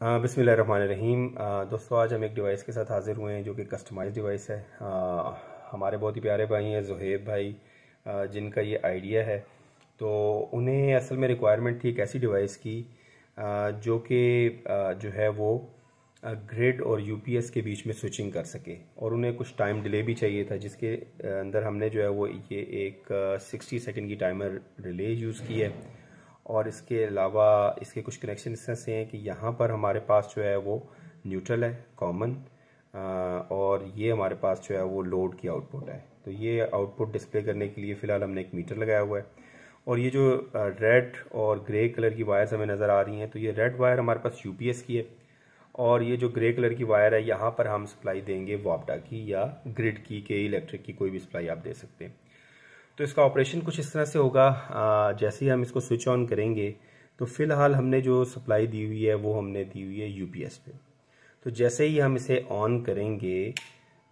बिस्मिल्लाहिर्रहमानिर्रहीम। दोस्तों, आज हम एक डिवाइस के साथ हाज़िर हुए हैं जो कि कस्टमाइज डिवाइस है। हमारे बहुत ही प्यारे भाई हैं ज़ुहैब भाई, जिनका ये आइडिया है। तो उन्हें असल में रिक्वायरमेंट थी एक ऐसी डिवाइस की जो कि जो है वो ग्रिड और यूपीएस के बीच में स्विचिंग कर सके, और उन्हें कुछ टाइम डिले भी चाहिए था, जिसके अंदर हमने जो है वो ये एक 60 सेकंड की टाइमर रिले यूज़ की है। और इसके अलावा इसके कुछ कनेक्शन इस तरह से हैं कि यहाँ पर हमारे पास जो है वो न्यूट्रल है, कॉमन, और ये हमारे पास जो है वो लोड की आउटपुट है। तो ये आउटपुट डिस्प्ले करने के लिए फ़िलहाल हमने एक मीटर लगाया हुआ है। और ये जो रेड और ग्रे कलर की वायर्स हमें नज़र आ रही हैं, तो ये रेड वायर हमारे पास यूपीएस की है, और ये जो ग्रे कलर की वायर है यहाँ पर हम सप्लाई देंगे वापडा की या ग्रिड की के इलेक्ट्रिक की, कोई भी सप्लाई आप दे सकते हैं। तो इसका ऑपरेशन कुछ इस तरह से होगा। जैसे ही हम इसको स्विच ऑन करेंगे तो फ़िलहाल हमने जो सप्लाई दी हुई है वो हमने दी हुई है यूपीएस पे। तो जैसे ही हम इसे ऑन करेंगे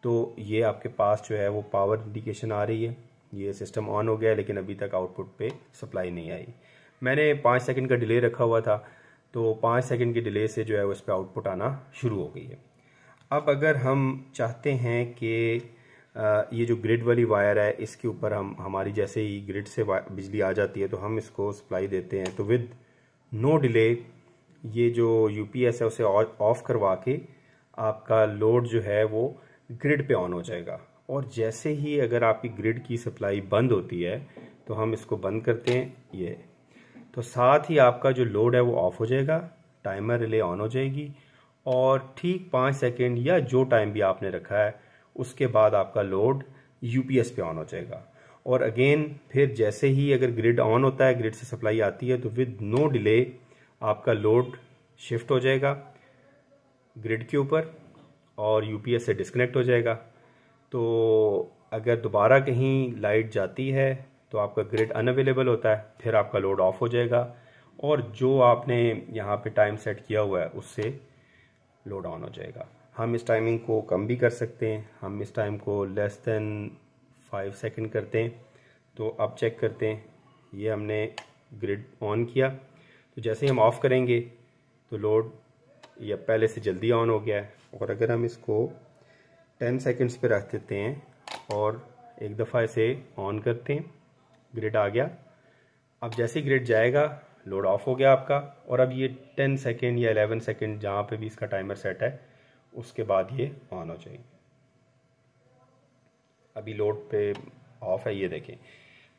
तो ये आपके पास जो है वो पावर इंडिकेशन आ रही है। ये सिस्टम ऑन हो गया है, लेकिन अभी तक आउटपुट पे सप्लाई नहीं आई। मैंने 5 सेकंड का डिले रखा हुआ था, तो 5 सेकंड के डिले से जो है वो इस पर आउटपुट आना शुरू हो गई है। अब अगर हम चाहते हैं कि ये जो ग्रिड वाली वायर है इसके ऊपर हम हमारी जैसे ही ग्रिड से बिजली आ जाती है तो हम इसको सप्लाई देते हैं, तो विद नो डिले ये जो यूपीएस है उसे ऑफ करवा के आपका लोड जो है वो ग्रिड पे ऑन हो जाएगा। और जैसे ही अगर आपकी ग्रिड की सप्लाई बंद होती है तो हम इसको बंद करते हैं, ये तो साथ ही आपका जो लोड है वो ऑफ हो जाएगा, टाइमर रिले ऑन हो जाएगी, और ठीक 5 सेकेंड या जो टाइम भी आपने रखा है उसके बाद आपका लोड यूपीएस पे ऑन हो जाएगा। और अगेन फिर जैसे ही अगर ग्रिड ऑन होता है, ग्रिड से सप्लाई आती है, तो विद नो डिले आपका लोड शिफ्ट हो जाएगा ग्रिड के ऊपर और यूपीएस से डिस्कनेक्ट हो जाएगा। तो अगर दोबारा कहीं लाइट जाती है तो आपका ग्रिड अनअवेलेबल होता है, फिर आपका लोड ऑफ हो जाएगा, और जो आपने यहाँ पे टाइम सेट किया हुआ है उससे लोड ऑन हो जाएगा। हम इस टाइमिंग को कम भी कर सकते हैं, हम इस टाइम को लेस देन 5 सेकंड करते हैं। तो अब चेक करते हैं, ये हमने ग्रिड ऑन किया, तो जैसे ही हम ऑफ़ करेंगे तो लोड या पहले से जल्दी ऑन हो गया है। और अगर हम इसको 10 सेकंड्स पे रख देते हैं और एक दफ़ा इसे ऑन करते हैं, ग्रिड आ गया। अब जैसे ही ग्रिड जाएगा लोड ऑफ हो गया आपका, और अब ये 10 सेकंड या 11 सेकंड जहाँ पे भी इसका टाइमर सेट है उसके बाद ये ऑन हो जाएगी। अभी लोड पे ऑफ है, ये देखें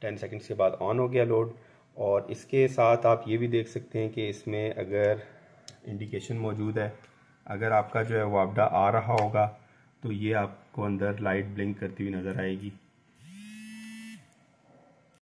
10 सेकंड्स के बाद ऑन हो गया लोड। और इसके साथ आप ये भी देख सकते हैं कि इसमें अगर इंडिकेशन मौजूद है, अगर आपका जो है वापडा आ रहा होगा तो ये आपको अंदर लाइट ब्लिंक करती हुई नज़र आएगी।